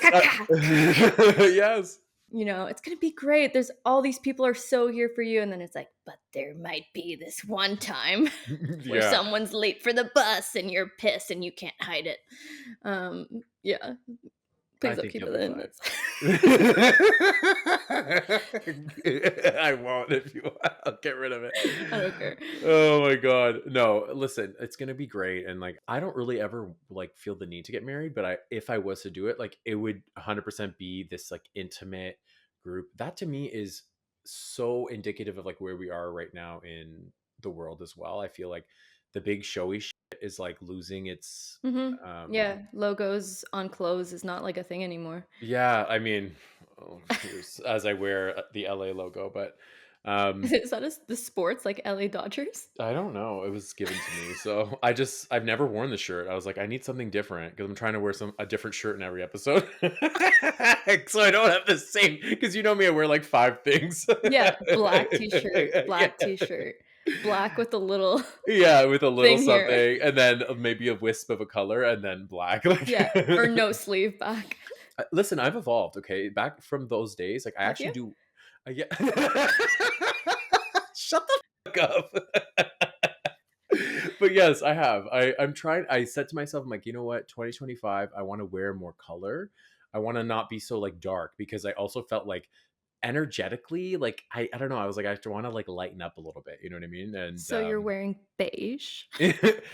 Yes. It's gonna be great. There's all these people are so here for you, and then it's like, "But there might be this one time where Yeah. someone's late for the bus and you're pissed and you can't hide it." Yeah. I Please don't think keep you'll it be in. fine. It's I won't if you want. I'll get rid of it. I don't care. Oh my god. No, listen, it's gonna be great. And like I don't really ever like feel the need to get married, but if I was to do it, like it would 100% be this like intimate group. That to me is so indicative of like where we are right now in the world as well. I feel like the big showy shit is like losing its Mhm. um Yeah, logos on clothes is not like a thing anymore. yeah, I mean, oh, here's as I wear the LA logo, but um Is that the sports, like LA Dodgers? I don't know. It was given to me. So I've never worn the shirt. I was like, I need something different because I'm trying to wear a different shirt in every episode. So I don't have the same because you know me, I wear like five things. Yeah, Yeah. black t-shirt, black with a little Yeah, with a little thing here. something and then maybe a wisp of a color and then black. Like Yeah, or no sleeve back. listen, I've evolved, okay? Back from those days, like I Have actually you? do yeah. Shut the fuck up. But yes, I have. I'm trying. I said to myself, I'm like, you know what? 2025, I want to wear more color. I want to not be so like dark because I also felt like energetically, like I don't know. I was like, I want to like lighten up a little bit. You know what I mean? And So you're wearing beige?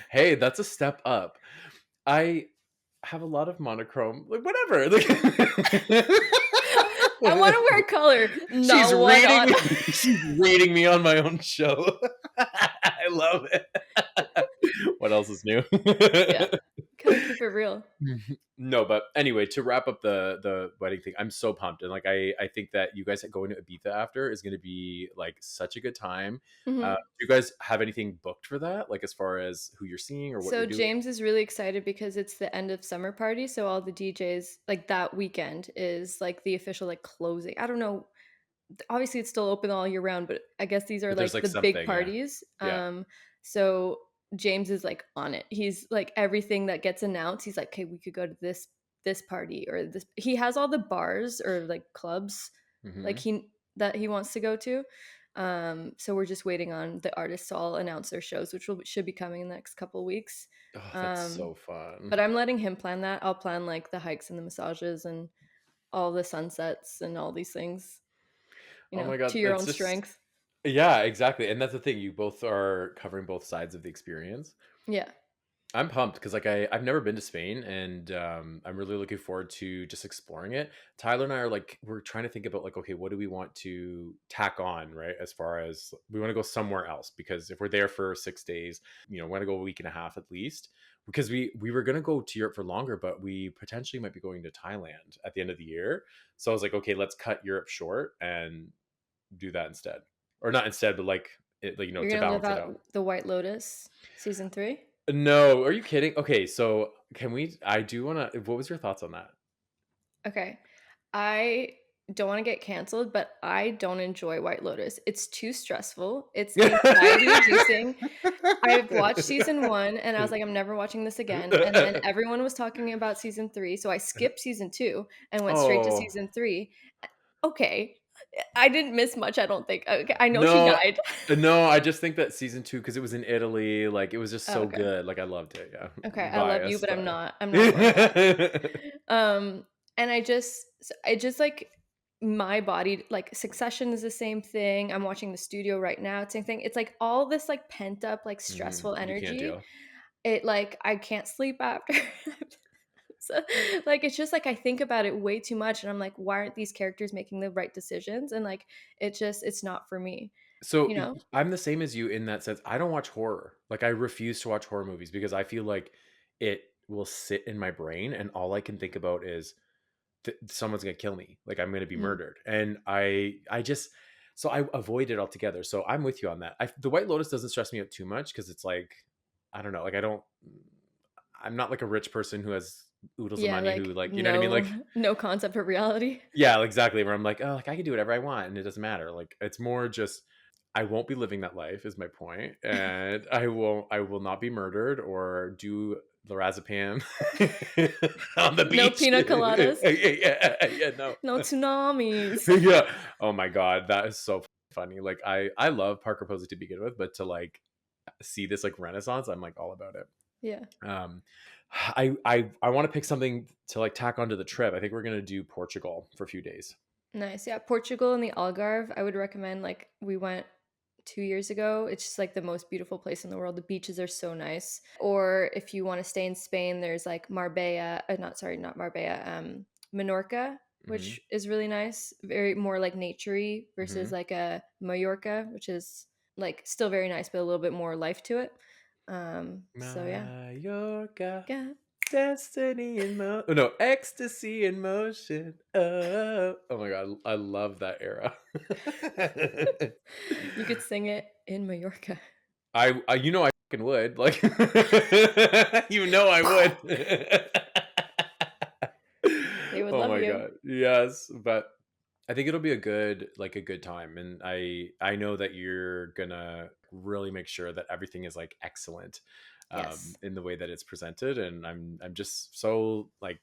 hey, that's a step up. I have a lot of monochrome, like whatever. Like, I wanna wear color, she's not white reading on. me. She's reading me on my own show. I love it. What else is new? Yeah, gotta keep it real. No, but anyway, to wrap up the wedding thing, I'm so pumped, and like I think that you guys going to Ibiza after is going to be like such a good time. Mhm. Do you guys have anything booked for that? Like as far as who you're seeing or what you're So doing? James is really excited because it's the end of summer party, so all the DJs like that weekend is like the official like closing. I don't know. Obviously it's still open all year round, but I guess these are But there's like like the big something, yeah, parties. yeah. So James is like on it. He's like everything that gets announced, he's like, "Okay, we could go to this party or this." He has all the bars or like clubs like Hmm. he that he wants to go to. So we're just waiting on the artists to all announce their shows, which should be coming in the next couple weeks. Oh, that's Um, so fun. but I'm letting him plan that. I'll plan like the hikes and the massages and all the sunsets and all these things, Oh my to god, your that's own just strength. yeah, exactly. And that's the thing. You both are covering both sides of the experience. Yeah. I'm pumped because like I've never been to Spain and I'm really looking forward to just exploring it. Tyler and I are like we're trying to think about like okay, what do we want to tack on, right? As far as we want to go somewhere else because if we're there for 6 days, we want to go a week and a half at least. Because we were gonna go to Europe for longer, but we potentially might be going to Thailand at the end of the year. So I was like, okay, let's cut Europe short and do that instead, or not instead, but like it, like You're to gonna live balance it out. out the White Lotus season 3? No, are you kidding? Okay, so can we? I do want to. What was your thoughts on that? Okay. I don't want to get canceled, but I don't enjoy White Lotus. It's too stressful. It's anxiety inducing. I've watched season 1 and I was like, I'm never watching this again. And then everyone was talking about season 3. So I skipped season 2 and went straight to Oh season 3. Okay. I didn't miss much, I don't think. Okay, I know she no, died. no! I just think that season 2 because it was in Italy, like it was just Oh, so okay. good. Like I loved it. Yeah, Okay, I love you, bias, but I'm but not. I'm not going back. And I just like my body, like Succession is the same thing. I'm watching The Studio right now. It's the same thing. It's like all this like pent up, like stressful you can't energy. deal. It like I can't sleep after. So, like it's just like I think about it way too much and I'm like, why aren't these characters making the right decisions? And like it's not for me, So you know? I'm the same as you in that sense. I don't watch horror. Like I refuse to watch horror movies because I feel like it will sit in my brain, and all I can think about is someone's gonna kill me, like I'm gonna be Mm. murdered, and I just so I avoid it altogether. So I'm with you on that. The White Lotus doesn't stress me out too much because it's like I don't know, like I'm not like a rich person who has oodles of Yeah, money who like like you know what I mean, like no concept of reality. yeah, exactly. Where I'm like, oh, like I can do whatever I want, and it doesn't matter. Like it's more just I won't be living that life is my point, and I will not be murdered or do lorazepam on the No beach. pina coladas, Yeah, no, no tsunamis. yeah. Oh my god, that is so funny. Like I love Parker Posey to begin with, but to like see this like renaissance, I'm like all about it. Yeah. Um, I want to pick something to like tack onto the trip. I think we're gonna do Portugal for a few days. Nice. Yeah, Portugal and the Algarve, I would recommend. Like we went 2 years ago. It's just like the most beautiful place in the world. The beaches are so nice. Or if you want to stay in Spain, there's like Marbella, not sorry, not Marbella, Menorca, Hmm. which is really nice. Very more like naturey versus Hmm. like a Mallorca, which is like still very nice, but a little bit more life to it. So yeah. Mallorca, Yeah. destiny in mo. Oh no, ecstasy in motion. Oh my god, I love that era. You could sing it in Mallorca. I I fucking would like, I would. They would Oh love my you. god, yes, but I think it'll be a good time, and I know that you're gonna really make sure that everything is like excellent, Yes. in the way that it's presented, and I'm just so like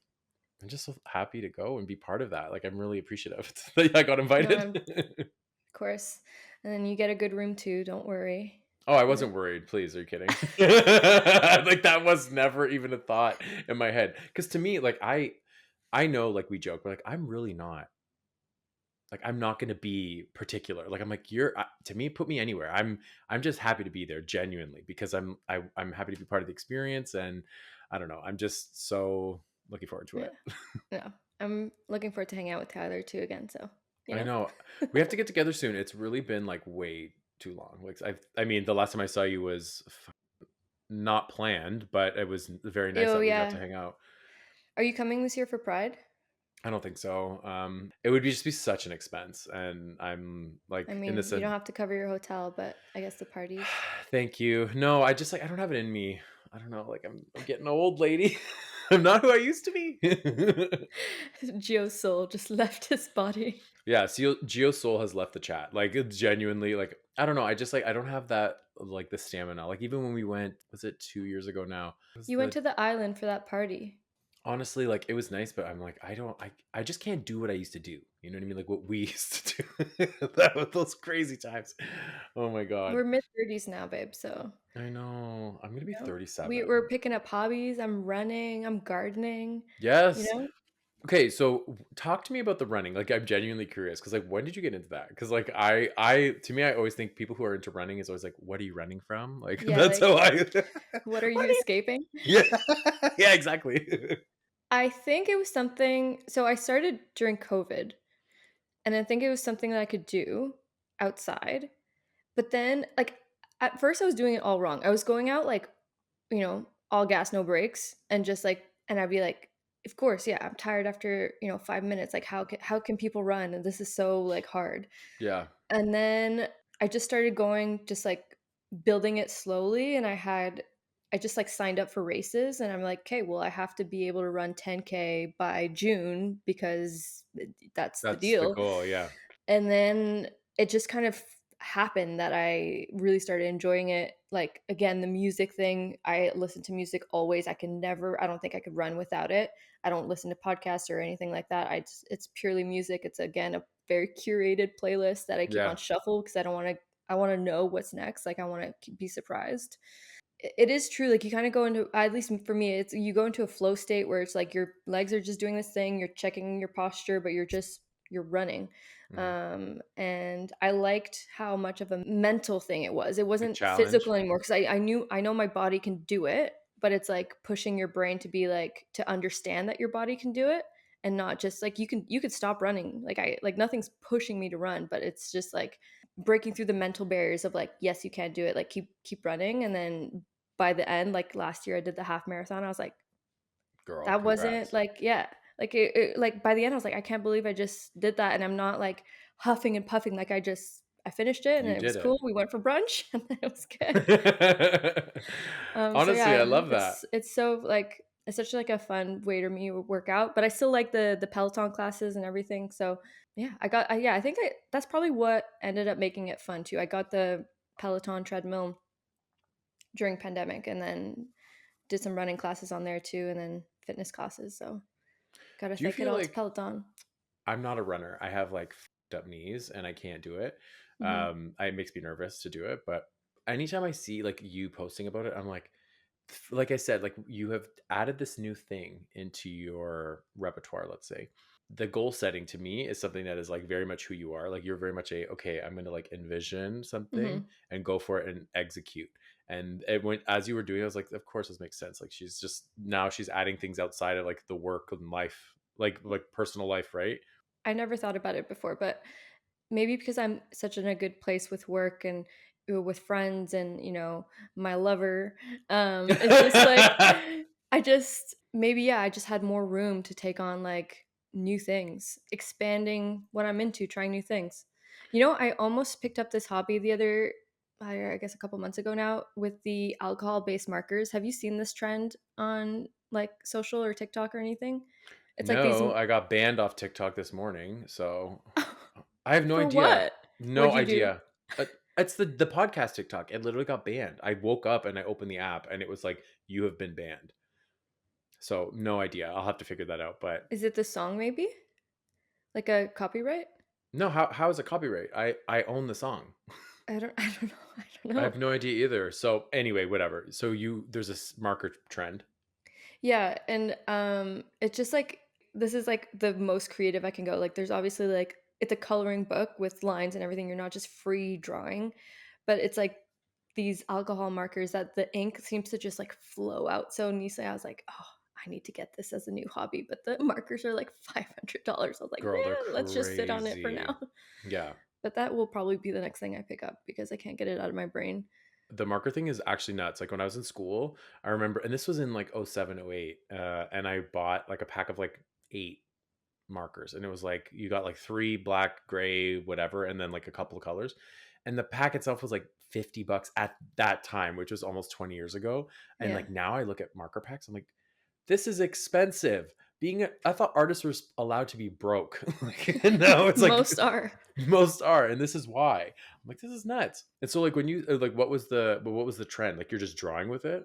I'm just so happy to go and be part of that. Like I'm really appreciative that I got No, invited. of course. And then you get a good room too, don't worry. Oh, I You're wasn't worried. Please, are you kidding? Like that was never even a thought in my head. Because to me, like I know, like we joke, but like I'm really not. Like I'm not going to be particular. Like I'm like to me, put me anywhere. I'm just happy to be there genuinely because I'm happy to be part of the experience, and I don't know. I'm just so looking forward to yeah. it. No. I'm looking forward to hang out with Tyler too again, so, you I know. know we have to get together soon. It's really been like way too long. Like I mean, the last time I saw you was not planned, but it was very nice Oh, that we got to yeah. hang out. Are you coming this year for Pride? I don't think so. It would be just be such an expense, and I'm I like in mean, this. you don't have to cover your hotel, but I guess the parties. Thank you. No, I just like I don't have it in me. I don't know. Like I'm getting old, lady. I'm not who I used to be. Gio's soul just left his body. Yeah, Geo Soul has left the chat. Like it's genuinely like I don't know. I just like I don't have that like the stamina. Like even when we went, was it 2 years ago now? Was You went the to the island for that party. Honestly, like it was nice, but I'm like, I just can't do what I used to do. You know what I mean? Like what we used to do. Those crazy times. Oh my God. We're mid-30s now, babe, so, I know. I'm gonna you be know, 37. we're picking up hobbies. I'm running, I'm gardening, you Yes. know? Okay, so talk to me about the running. Like I'm genuinely curious because like when did you get into that? Because like I to me I always think people who are into running is always like, what are you running from? Like Yeah, that's like, how I what are you running. escaping? Yeah. Yeah, exactly. I think it was something so I started during COVID, and I think it was something that I could do outside, but then, like, at first I was doing it all wrong. I was going out, like, all gas, no brakes, and just, like and I'd be like, "Of course, yeah, I'm tired after, 5 minutes, like, how can people run? And this is so, like, hard." Yeah. And then I just started going just, like, building it slowly, and I just, like, signed up for races, and I'm like, "Okay, well, I have to be able to run 10K by June because that's the That's the deal." goal. Yeah. And then it just kind of happened that I really started enjoying it. Like, again, the music thing, I listen to music always. I don't think I could run without it. I don't listen to podcasts or anything like that. It's purely music. It's, again, a very curated playlist that I keep Yeah. on shuffle because I want to know what's next. Like, I want to be surprised. It is true, like, you kinda go into at least for me, it's you go into a flow state where it's like your legs are just doing this thing, you're checking your posture, but you're running, Mhm. and I liked how much of a mental thing it was. It Like wasn't challenge. physical anymore 'cause I know my body can do it, but it's, like, pushing your brain to be, like to understand that your body can do it and not just like, you could stop running, nothing's pushing me to run, but it's just, like, breaking through the mental barriers of, like, "Yes, you can do it," like, keep running, and then by the end, like last year I did the half marathon, I was like, Girl, that wasn't congrats. like yeah, like by the end I was like, I can't believe I just did that and I'm not like huffing and puffing, like I finished it and You it was did it. cool. We went for brunch and then it was good. So Honestly, I yeah, love that. it's so like it's such like a fun way to me work out, but I still like the Peloton classes and everything. So yeah, I think that's probably what ended up making it fun too. I got the Peloton treadmill during pandemic and then did some running classes on there too and then fitness classes. So gotta Do you thank it feel all to like Peloton. I'm not a runner? I have like fucked up knees and I can't do it. Mhm. It makes me nervous to do it, but anytime I see like you posting about it, I'm like I said, like you have added this new thing into your repertoire, let's say. The goal setting to me is something that is like very much who you are. Like you're very much okay, I'm going to like envision something Mhm. and go for it and execute. And it went as you were doing, I was like, of course this makes sense. Like she's just now she's adding things outside of like the work and life, like personal life, right? I never thought about it before, but maybe because I'm such in a good place with work and with friends and, my lover, it's just like I just maybe, yeah, I just had more room to take on, like, new things, expanding what I'm into, trying new things. I almost picked up this hobby the other I guess a couple months ago now with the alcohol-based markers. Have you seen this trend on, like, social or TikTok or anything? It's like these No, I got banned off TikTok this morning, so I have no For idea. what? No What'd you do? idea. It's the podcast TikTok. It literally got banned. I woke up and I opened the app and it was like, "You have been banned." So, no idea. I'll have to figure that out, but Is it the song maybe? Like a copyright? no, how is it copyright? I own the song. I don't know, I don't I know. have no idea either. So, anyway, whatever. So there's this marker trend. Yeah, and, it's just, like this is, like, the most creative I can go, like, there's obviously, like it's a coloring book with lines and everything, you're not just free drawing, but it's, like, these alcohol markers that the ink seems to just, like, flow out so nicely, I was like, "Oh, I need to get this as a new hobby," but the markers are, like, $500. I was like, Girl, they're "Man, let's just sit on it for crazy. now." Yeah. But that will probably be the next thing I pick up because I can't get it out of my brain. The marker thing is actually nuts. Like when I was in school, I remember, and this was in like '07, '08, and I bought like a pack of like 8 markers, and it was like you got like 3 black, gray, whatever, and then like a couple of colors. And the pack itself was like $50 at that time, which was almost 20 years ago. And Yeah. like now I look at marker packs, I'm like, this is expensive. I thought artists were allowed to be broke. Like, and now it's like Most are. most are, and this is why. I'm like, this is nuts. And so, like, when you like, what was the trend? Like, you're just drawing with it.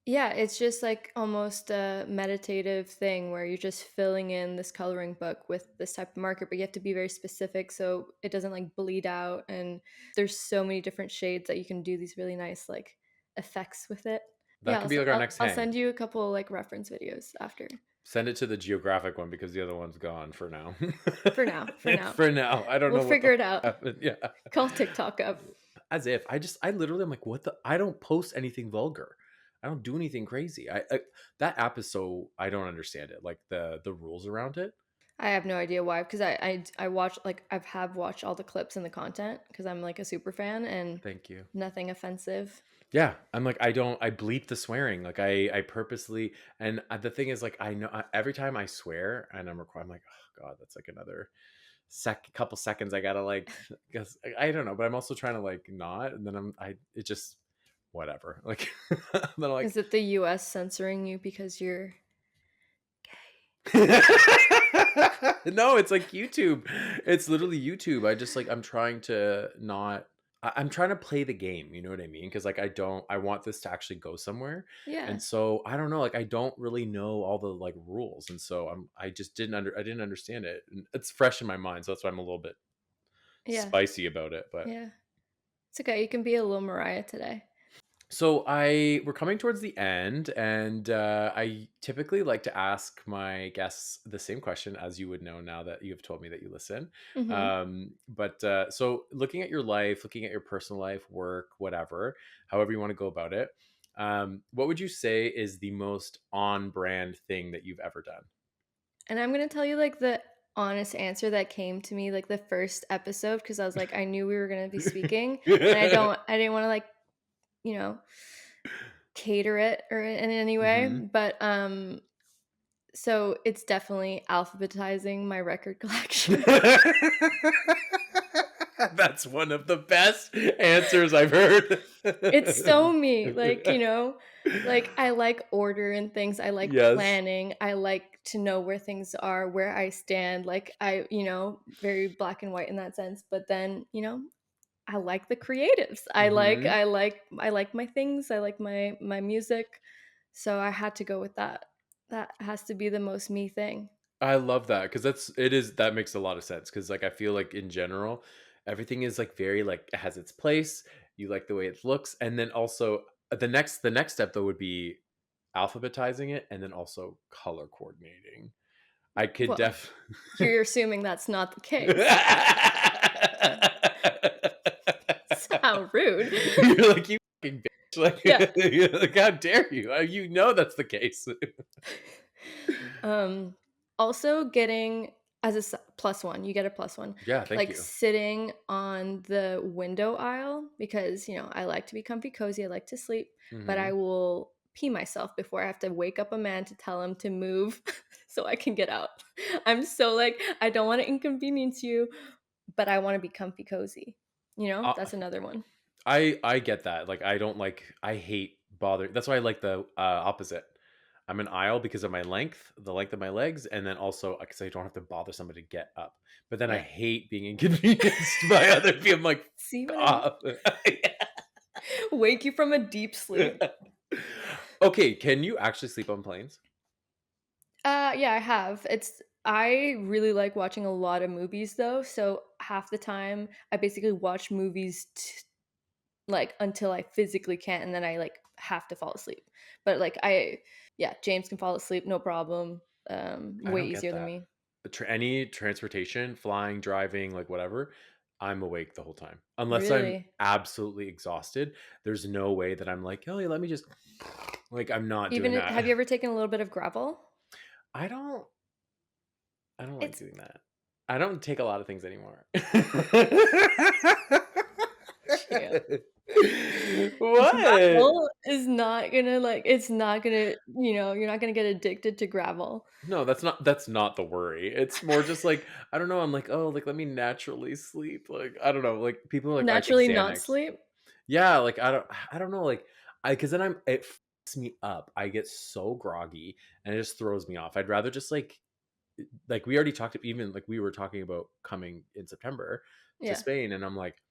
Yeah, it's just like almost a meditative thing where you're just filling in this coloring book with this type of marker, but you have to be very specific so it doesn't like bleed out. And there's so many different shades that you can do these really nice like effects with it. Yeah, That could be like our next I'll hang. send you a couple like reference videos after. Send it to the geographic one because the other one's gone for now. For now, for now. For now, I don't We'll know what the figure it fuck out. happened. Yeah. Call TikTok up. As if I literally I'm like, what the? I don't post anything vulgar. I don't do anything crazy. That app is so I don't understand it. Like the rules around it. I have no idea why, because I watch like have watched all the clips and the content because I'm like a super fan and Thank you. nothing offensive. Yeah, I'm like I bleep the swearing. Like I purposely and the thing is like I know every time I swear and I'm like, oh god, that's like another couple seconds I gotta like guess I don't know, but I'm also trying to like not, and then it just whatever. Like then I'm like Is it the US censoring you because you're no, it's like YouTube. It's literally YouTube. I just like I'm trying to not I'm trying to play the game, you know what I mean? Because like I want this to actually go somewhere. yeah. And so I don't know, like I don't really know all the like rules. And so I just I didn't understand it. And it's fresh in my mind, so that's why I'm a little bit Yeah. spicy about it. But Yeah. It's okay. You can be a little Mariah today. so we're coming towards the end, and I typically like to ask my guests the same question, as you would know now that you have told me that you listen. Mhm. But so looking at your life, looking at your personal life, work, whatever, however you want to go about it, what would you say is the most on brand thing that you've ever done? And I'm going to tell you like the honest answer that came to me like the first episode because I was like I knew we were going to be speaking and I didn't want to like, you know, cater it or in any way, hmm but so it's definitely alphabetizing my record collection. That's one of the best answers I've heard. It's so me, like, like, I like order and things, I like Yes. planning, I like to know where things are, where I stand, like, very black and white in that sense, but then, I like the creatives. hmm I like my things, I like my music, so I had to go with that. That has to be the most me thing. I love that because that makes a lot of sense because like I feel like in general everything is like very like it has its place. You like the way it looks, and then also the next step though would be alphabetizing it and then also color coordinating. I could Well, def. you're assuming that's not the case. How rude. You're like you fucking bitch. Like, Yeah. like how dare you? You know that's the case. Um, Also getting as a plus one, you get a plus one, Yeah, thank like you. sitting on the window aisle because, I like to be comfy cozy, I like to sleep, but I hmm will pee myself before I have to wake up a man to tell him to move so I can get out. I'm so like, I don't want to inconvenience you, but I want to be comfy cozy. That's another one. I get that. Like I don't like I hate bother. That's why I like the opposite. I'm an aisle because of my length, the length of my legs, and then also because I don't have to bother somebody to get up. But then I Yeah. hate being inconvenienced by other people. I'm like, See what I mean? off. Wake you from a deep sleep. Okay, can you actually sleep on planes? Yeah, I have. I really like watching a lot of movies though, so half the time I basically watch movies like until I physically can't and then I like have to fall asleep. But like yeah, James can fall asleep no problem. I Way don't get easier than that. me. Any transportation, flying, driving, like whatever, I'm awake the whole time. Unless I'm Really? absolutely exhausted, there's no way that I'm like, oh, yeah, let me just like I'm not doing Have you that. ever taken a little bit of gravel? I don't I don't like It's doing that. I don't take a lot of things anymore. chill. What? Gravel is not gonna like it's not gonna, you're not gonna get addicted to gravel. No, that's not the worry. It's more just like I don't know. I'm like, oh, like let me naturally sleep. Like I don't know. Like people are like, I take Naturally not Xanax. sleep? Yeah, like I don't know. Like because then it fucks me up. I get so groggy and it just throws me off. I'd rather just like we already talked even like we were talking about coming in September to Yeah. Spain, and I'm like,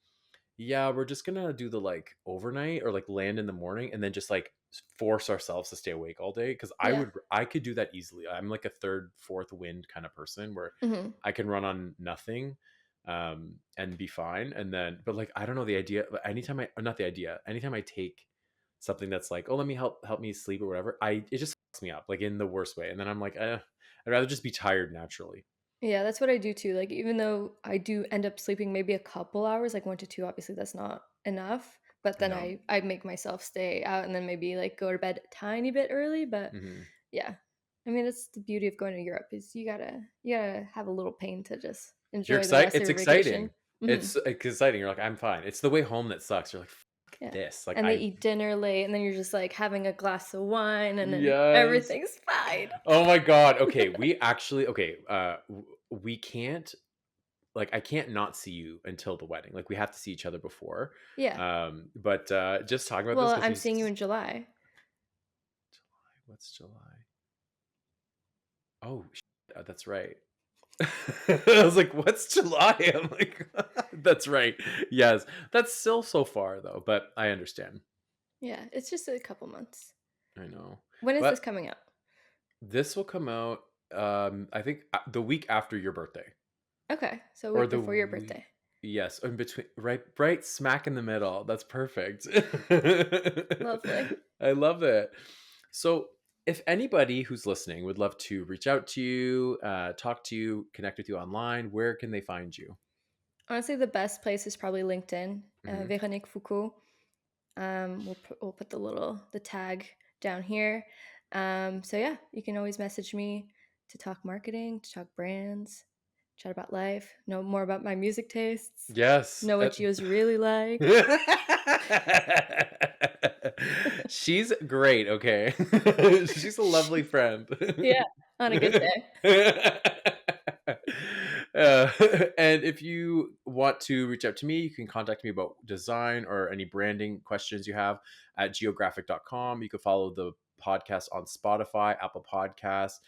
yeah, we're just gonna do the like overnight or like land in the morning and then just like force ourselves to stay awake all day, because Yeah. I could do that easily. I'm like a third, fourth wind kind of person where Mhm. I can run on nothing and be fine. And then, but like, I don't know, the idea, but anytime I, or not the idea, anytime I take something that's like, oh, let me help me sleep or whatever, it just fucks me up like in the worst way. And then I'm like, I'd rather just be tired naturally. Yeah, that's what I do too. Like, even though I do end up sleeping maybe a couple hours, like 1 to 2, obviously that's not enough, but I then know. I make myself stay out and then maybe, like, go to bed a tiny bit early, but Hmm. yeah. I mean, that's the beauty of going to Europe is you gotta have a little pain to just You're enjoy the excited. rest of It's your vacation. exciting. Mhm. It's exciting. You're like, I'm fine. It's the way home that sucks. You're like, fuck Yeah. this. Like And they I, eat dinner late, and then you're just, like, having a glass of wine, and then yes. everything's fine. Oh my god. Okay, we actually okay. We can't, like, I can't not see you until the wedding. Like we have to see each other before. Yeah. But just talking about this Well, because I'm seeing you in July. July. What's July? Oh, that's right. I was like, "What's July?" I'm like, "That's right." Yes, that's still so far though, but I understand. Yeah, it's just a couple months. I know, When is this but coming out? this will come out. I think the week after your birthday, Okay, so a or week the before your week. birthday. Yes, in between, right smack in the middle. That's perfect. Lovely. I love that. So, if anybody who's listening would love to reach out to you, talk to you, connect with you online, where can they find you? Honestly, the best place is probably LinkedIn, Hmm. Véronique Foucaud. We'll put the tag down here. So yeah, you can always message me to talk marketing, to talk brands, chat about life, know more about my music tastes, Yes. know what Gio's really like. She's great, okay? She's a lovely friend. Yeah, on a good day. Uh, and if you want to reach out to me, you can contact me about design or any branding questions you have at geographic.com. You can follow the podcast on Spotify, Apple Podcasts.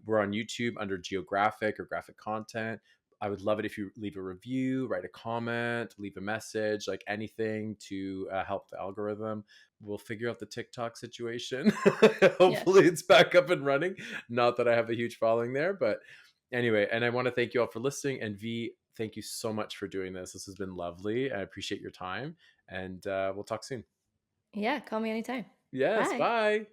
We're on YouTube under Geographic or Graphic Content. I would love it if you leave a review, write a comment, leave a message, like anything to help the algorithm. We'll figure out the TikTok situation. Yeah. Hopefully, it's back up and running. Not that I have a huge following there, but anyway, and I want to thank you all for listening. And V, thank you so much for doing this. This has been lovely. I appreciate your time, and we'll talk soon. Yeah, call me anytime. Yes, Bye. bye.